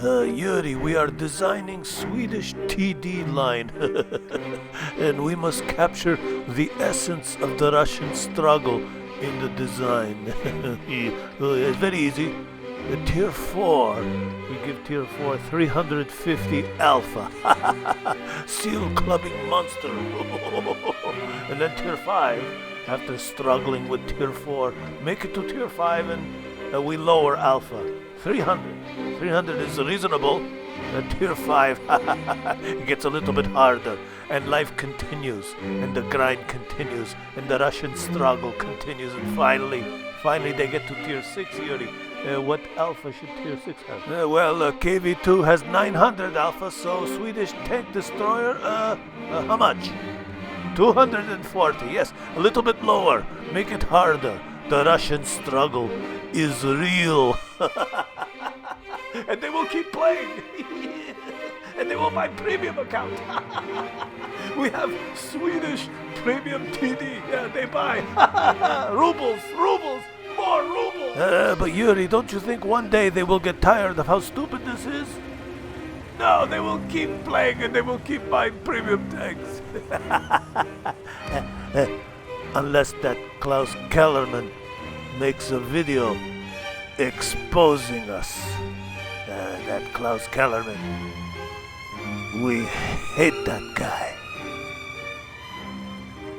Yuri, we are designing Swedish TD line, and we must capture the essence of the Russian struggle in the design. It's very easy. Tier 4, we give Tier 4 350 Alpha. Seal clubbing monster. And then Tier 5, after struggling with Tier 4, make it to Tier 5 and we lower Alpha. 300. 300 is reasonable. At Tier 5, it gets a little bit harder. And life continues. And the grind continues. And the Russian struggle continues. And finally they get to Tier 6, Yuri. What alpha should Tier 6 have? KV2 has 900 alpha, so Swedish tank destroyer, how much? 240, yes, a little bit lower. Make it harder. The Russian struggle is real. And they will keep playing. And they will buy premium account. We have Swedish premium TD. Yeah, they buy. Rubles. More rubles! But Yuri, don't you think one day they will get tired of how stupid this is? No, they will keep playing and they will keep buying premium tanks. Unless that Klaus Kellerman makes a video exposing us. That Klaus Kellerman. We hate that guy.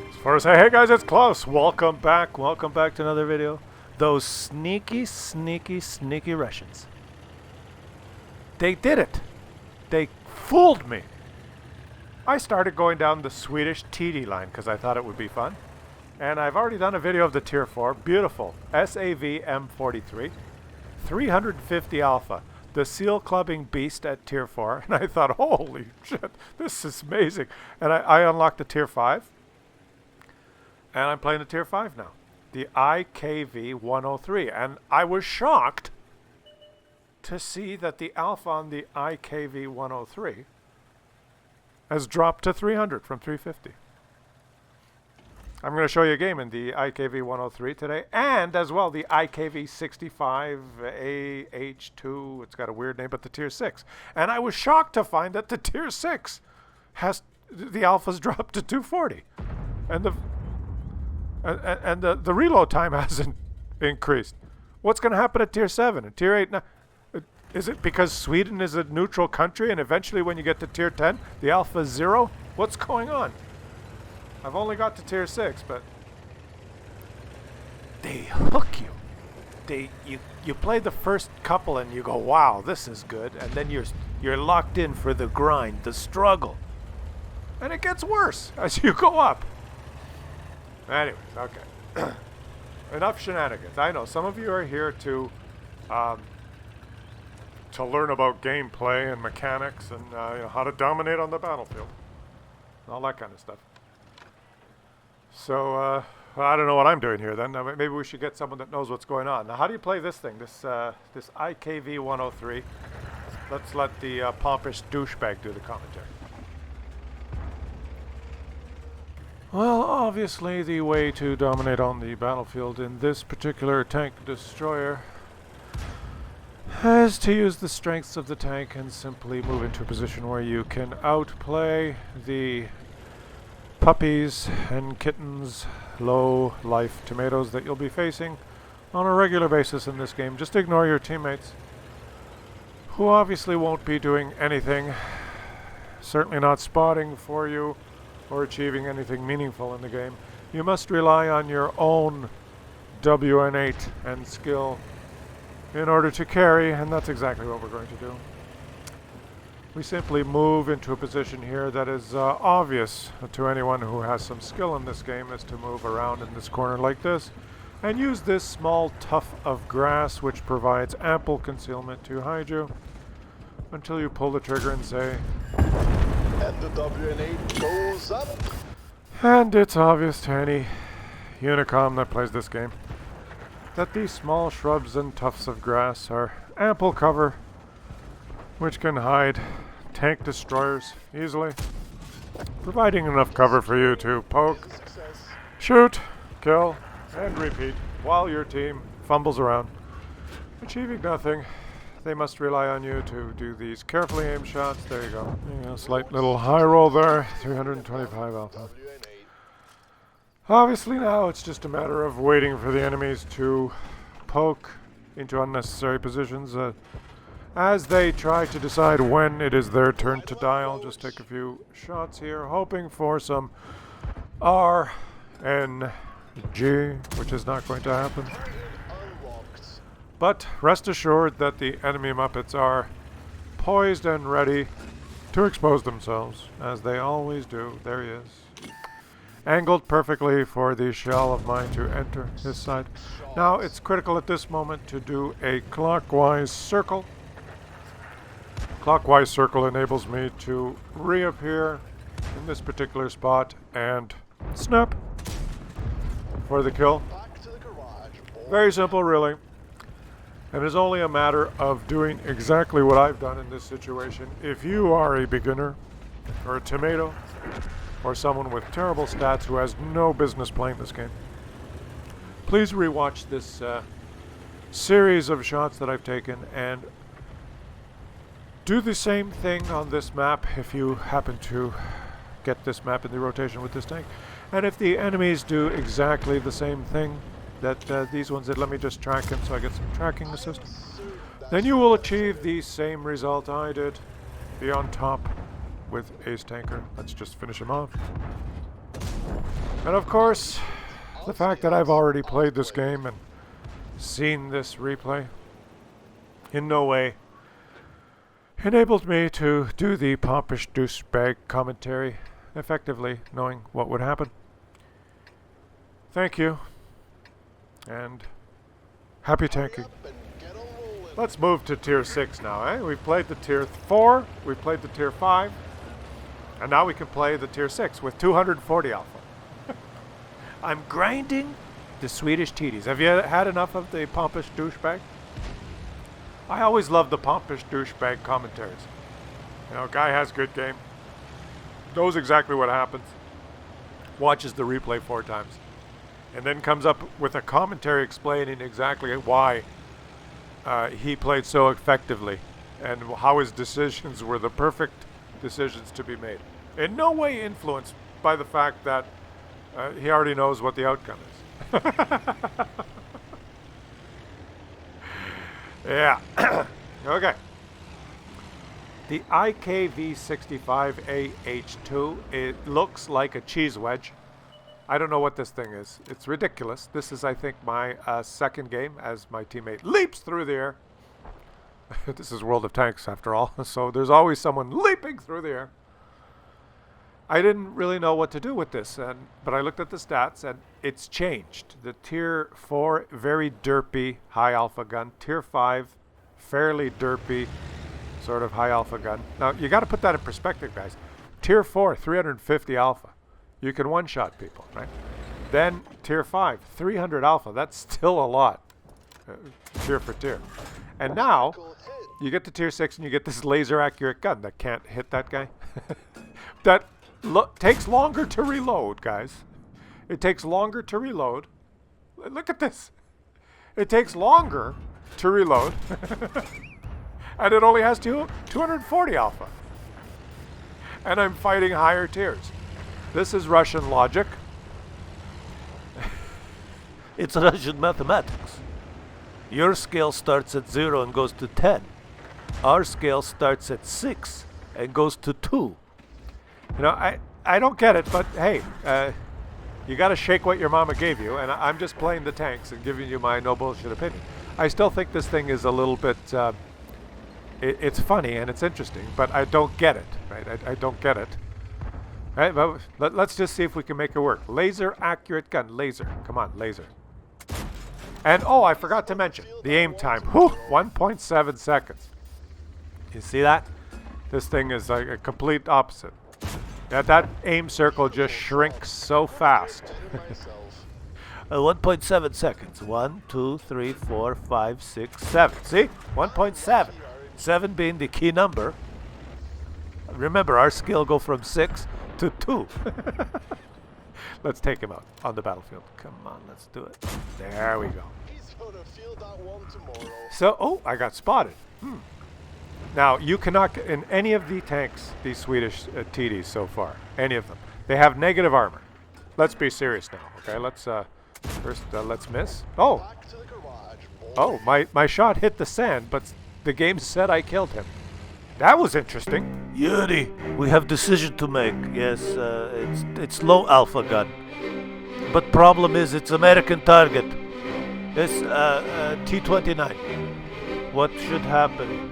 As far as hey guys, it's Klaus. Welcome back to another video. Those sneaky Russians. They did it. They fooled me. I started going down the Swedish TD line because I thought it would be fun. And I've already done a video of the Tier 4. Beautiful. SAV M43. 350 Alpha. The seal clubbing beast at Tier 4. And I thought, holy shit, this is amazing. And I unlocked the Tier 5. And I'm playing the Tier 5 now. The IKV 103, and I was shocked to see that the alpha on the IKV 103 has dropped to 300 from 350. I'm going to show you a game in the IKV 103 today, and as well the IKV 65 AH2. It's got a weird name, but the Tier 6. And I was shocked to find that the Tier 6 has the alpha's dropped to 240, and the reload time hasn't increased. What's going to happen at Tier 7 and Tier 8? Now, is it because Sweden is a neutral country and eventually when you get to Tier 10, the alpha is 0? What's going on? I've only got to Tier 6, but they hook you. You play the first couple and you go, wow, this is good. And then you're locked in for the grind, the struggle. And it gets worse as you go up. Anyways, okay. Enough shenanigans. I know some of you are here to learn about gameplay and mechanics and how to dominate on the battlefield, all that kind of stuff. So I don't know what I'm doing here. Then maybe we should get someone that knows what's going on. Now, how do you play this thing? This IKV 103. Let's let the pompous douchebag do the commentary. Well, obviously the way to dominate on the battlefield in this particular tank destroyer is to use the strengths of the tank and simply move into a position where you can outplay the puppies and kittens, low life tomatoes that you'll be facing on a regular basis in this game. Just ignore your teammates, who obviously won't be doing anything, certainly not spotting for you or achieving anything meaningful in the game. You must rely on your own WN8 and skill in order to carry, and that's exactly what we're going to do. We simply move into a position here that is obvious to anyone who has some skill in this game, is to move around in this corner like this and use this small tuft of grass which provides ample concealment to hide you until you pull the trigger and say, and the WN8 goes up. And it's obvious to any Unicom that plays this game that these small shrubs and tufts of grass are ample cover which can hide tank destroyers easily, providing enough cover for you to poke, shoot, kill, and repeat while your team fumbles around, achieving nothing. they must rely on you to do these carefully aimed shots. There you go. Slight little high roll there. 325 alpha. Obviously now it's just a matter of waiting for the enemies to poke into unnecessary positions as they try to decide when it is their turn to die. I'll just take a few shots here, hoping for some RNG, which is not going to happen. But rest assured that the enemy Muppets are poised and ready to expose themselves, as they always do. There he is. Angled perfectly for the shell of mine to enter his side. Now it's critical at this moment to do a clockwise circle. Clockwise circle enables me to reappear in this particular spot and snap for the kill. Very simple, really. And it's only a matter of doing exactly what I've done in this situation. If you are a beginner or a tomato, or someone with terrible stats who has no business playing this game, please rewatch this series of shots that I've taken and do the same thing on this map if you happen to get this map in the rotation with this tank. And if the enemies do exactly the same thing that these ones did, let me just track him so I get some tracking assist, then you will achieve the same result I did. Be on top with Ace Tanker. Let's just finish him off. And of course, the fact that I've already played this game and seen this replay in no way enabled me to do the pompish douchebag commentary effectively, knowing what would happen. Thank you, and happy tanking. Let's move to tier 6 now, eh? We've played the tier 4, we've played the tier 5, and now we can play the tier 6 with 240 alpha. I'm grinding the Swedish TDs. Have you had enough of the pompish douchebag? I always love the pompish douchebag commentaries. You know, guy has good game, knows exactly what happens, watches the replay 4 times, and then comes up with a commentary explaining exactly why he played so effectively and how his decisions were the perfect decisions to be made. In no way influenced by the fact that he already knows what the outcome is. Yeah. Okay. The IKV65AH2, it looks like a cheese wedge. I don't know what this thing is. It's ridiculous. This is, I think, my second game as my teammate leaps through the air. This is World of Tanks, after all, so there's always someone leaping through the air. I didn't really know what to do with this, but I looked at the stats, and it's changed. The Tier 4, very derpy high alpha gun. Tier 5, fairly derpy sort of high alpha gun. Now, you got to put that in perspective, guys. Tier 4, 350 alpha. You can one-shot people, right? Then Tier 5, 300 alpha. That's still a lot, tier for tier. And now, you get to Tier 6 and you get this laser-accurate gun that can't hit that guy. That takes longer to reload, guys. It takes longer to reload. Look at this. It takes longer to reload. And it only has 240 alpha. And I'm fighting higher tiers. This is Russian logic. It's Russian mathematics. Your scale starts at 0 and goes to 10. Our scale starts at 6 and goes to 2. You know, I don't get it, but hey, you got to shake what your mama gave you, and I'm just playing the tanks and giving you my no bullshit opinion. I still think this thing is a little bit, it's funny and it's interesting, but I don't get it, right? I don't get it. Right, but let's just see if we can make it work. Laser accurate gun, laser. Come on, laser. And oh, I forgot to mention the aim time. Whew, 1.7 seconds. You see that? This thing is like a complete opposite. Yeah, that aim circle just shrinks so fast. 1.7 seconds. 1, 2, 3, 4, 5, 6, 7. See? 1.7. 7 being the key number. Remember, our skill go from 6 to 2. Let's take him out on the battlefield. Come on, let's do it. There we go. Gonna feel that one tomorrow. So, oh, I got spotted. Now, you cannot get in any of the tanks, these Swedish TDs so far, any of them. They have negative armor. Let's be serious now, okay? Let's, first, let's miss. Oh, Back to the garage, boy. oh, my shot hit the sand, but the game said I killed him. That was interesting. Yuri, we have decision to make. Yes, it's low alpha gun. But problem is it's American target. It's T-29. What should happen?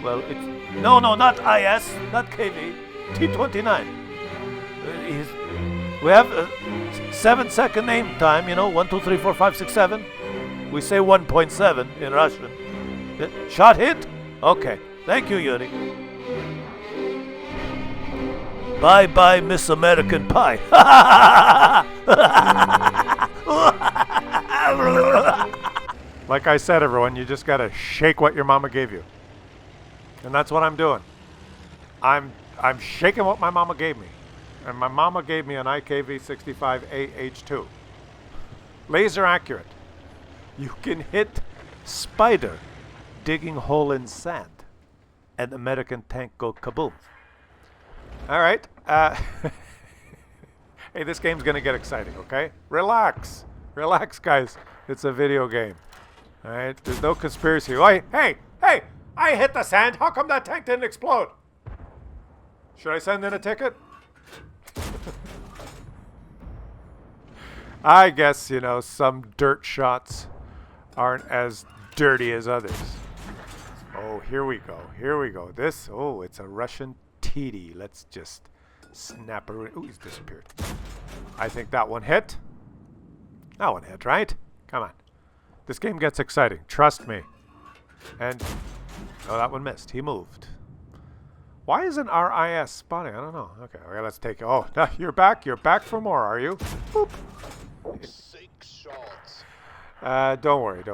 Well, it's no, not IS, not KV. T-29. We have 7-second aim time. You know, 1, 2, 3, 4, 5, 6, 7. We say 1.7 in Russian. Shot hit. Okay. Thank you, Yuri. Bye-bye, Miss American Pie. Like I said, everyone, you just gotta shake what your mama gave you. And that's what I'm doing. I'm shaking what my mama gave me. And my mama gave me an IKV-65AH2. Laser accurate. You can hit spider digging hole in sand. And American tank go kaboom. All right. Hey, this game's gonna get exciting, okay? Relax. Relax, guys. It's a video game. All right? There's no conspiracy. Hey! I hit the sand. How come that tank didn't explode? Should I send in a ticket? I guess, you know, some dirt shots aren't as dirty as others. Oh, here we go. Here we go. This, oh, it's a Russian TD. Let's just snap her. Ooh, he's disappeared. I think that one hit. That one hit, right? Come on. This game gets exciting. Trust me. And, oh, that one missed. He moved. Why isn't RIS spawning? I don't know. Okay, let's take it. Oh, you're back. You're back for more, are you? Boop. 6 shots. Don't worry.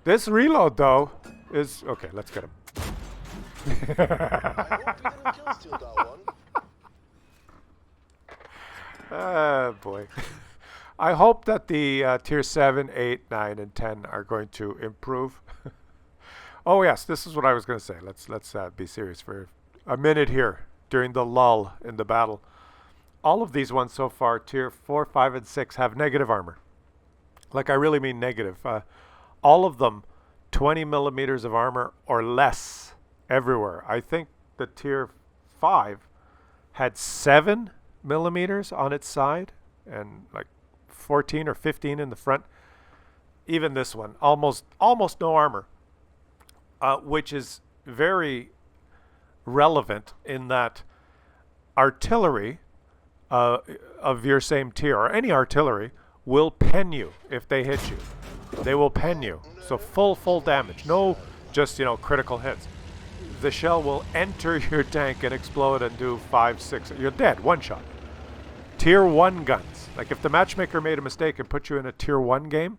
This reload, though, is... Okay, let's get him. I hope you didn't kill steal that one. Boy. I hope that the tier 7, 8, 9, and 10 are going to improve. Oh, yes, this is what I was going to say. Let's be serious for a minute here during the lull in the battle. All of these ones so far, tier 4, 5, and 6, have negative armor. Like, I really mean negative. All of them, 20 millimeters of armor or less everywhere. I think the tier 5 had 7 millimeters on its side and like 14 or 15 in the front. Even this one, almost no armor, which is very relevant in that artillery of your same tier, or any artillery, will pen you if they hit you. They will pen you. So full damage. No just, you know, critical hits. The shell will enter your tank and explode and do 5, 6. You're dead. One shot. Tier 1 guns. Like if the matchmaker made a mistake and put you in a tier 1 game,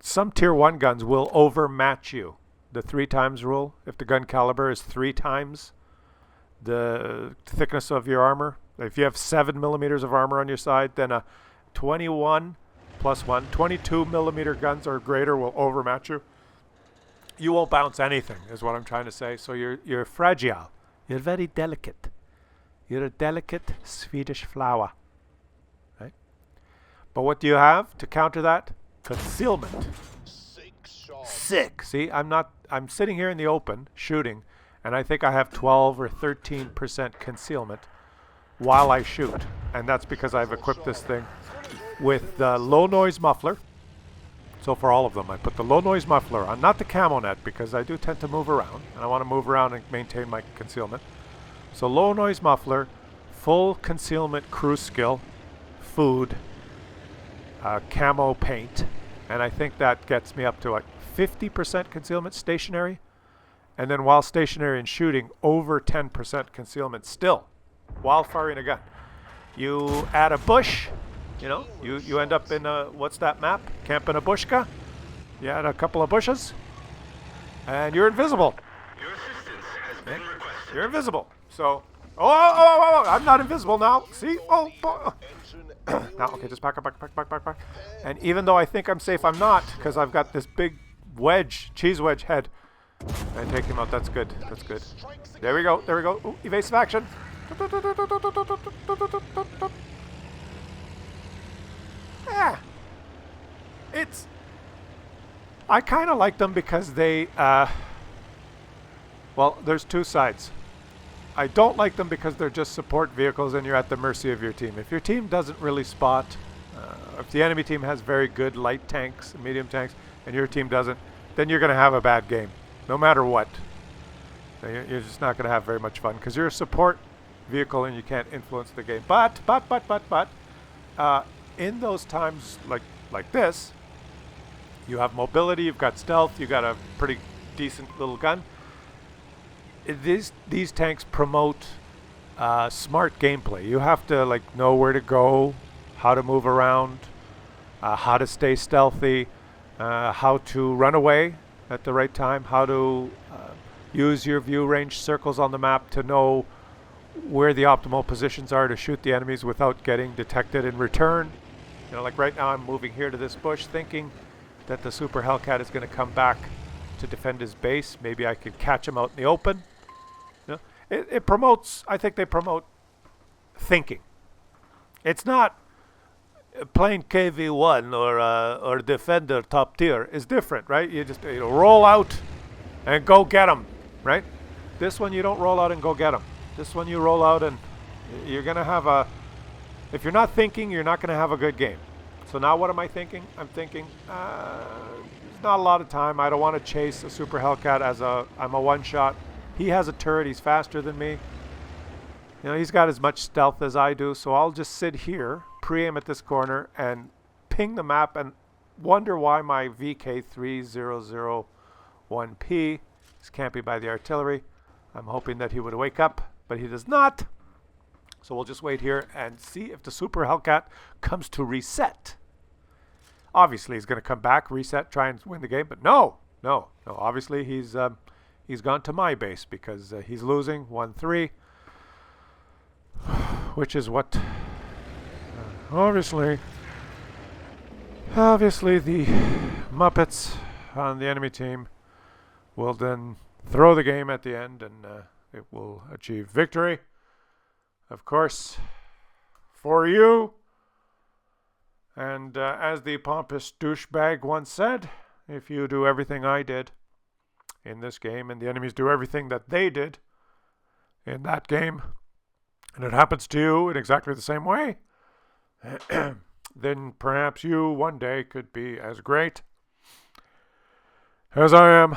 some tier 1 guns will overmatch you. The 3 times rule. If the gun caliber is 3 times the thickness of your armor. If you have 7 millimeters of armor on your side, then a 21 plus 1, 22 millimeter guns or greater will overmatch you. You won't bounce anything, is what I'm trying to say. So you're fragile. You're very delicate. You're a delicate Swedish flower. Right? But what do you have to counter that? Concealment. 6 shots. 6. See, I'm sitting here in the open shooting, and I think I have 12 or 13% concealment while I shoot. And that's because I've equipped this thing with the low noise muffler. So for all of them, I put the low noise muffler on, not the camo net, because I do tend to move around, and I want to move around and maintain my concealment. So low noise muffler, full concealment cruise skill, food, camo paint, and I think that gets me up to like 50% concealment stationary, and then while stationary and shooting, over 10% concealment still, while firing a gun. You add a bush, you know, you end up in a, what's that map? Camp in a bushka. You add a couple of bushes, and you're invisible. Your assistance has been requested. You're invisible. So, oh, I'm not invisible now. See? Oh, Enter an Now, okay, just back up. And even though I think I'm safe, I'm not, because I've got this big wedge, cheese wedge head. And take him out. That's good. That's good. There we go. There we go. Ooh, evasive action. Yeah. It's... I kind of like them because they... well, there's two sides. I don't like them because they're just support vehicles and you're at the mercy of your team. If your team doesn't really spot, if the enemy team has very good light tanks, medium tanks, and your team doesn't, then you're going to have a bad game, no matter what. You're just not going to have very much fun because you're a support vehicle and you can't influence the game. But, in those times like this, you have mobility, you've got stealth, you've got a pretty decent little gun. These tanks promote smart gameplay. You have to know where to go, how to move around, how to stay stealthy, how to run away at the right time, how to use your view range circles on the map to know where the optimal positions are to shoot the enemies without getting detected in return. You know, like right now I'm moving here to this bush thinking that the Super Hellcat is going to come back to defend his base. Maybe I could catch him out in the open. You know, it promotes, I think they promote thinking. It's not playing KV1 or Defender top tier is different, right? You just roll out and go get them, right? This one you don't roll out and go get them. This one you roll out and you're going to have a... If you're not thinking, you're not going to have a good game. So now what am I thinking? I'm thinking, there's not a lot of time. I don't want to chase a Super Hellcat as I'm a one-shot. He has a turret. He's faster than me. You know, he's got as much stealth as I do. So I'll just sit here, pre-aim at this corner, and ping the map and wonder why my VK3001P is camping by the artillery. I'm hoping that he would wake up, but he does not. So we'll just wait here and see if the Super Hellcat comes to reset. Obviously, he's going to come back, reset, try and win the game. But no. Obviously, he's gone to my base because he's losing 1-3, which is what obviously the Muppets on the enemy team will then throw the game at the end, and it will achieve victory. Of course, for you. And as the pompous douchebag once said, if you do everything I did in this game and the enemies do everything that they did in that game, and it happens to you in exactly the same way, then perhaps you one day could be as great as I am.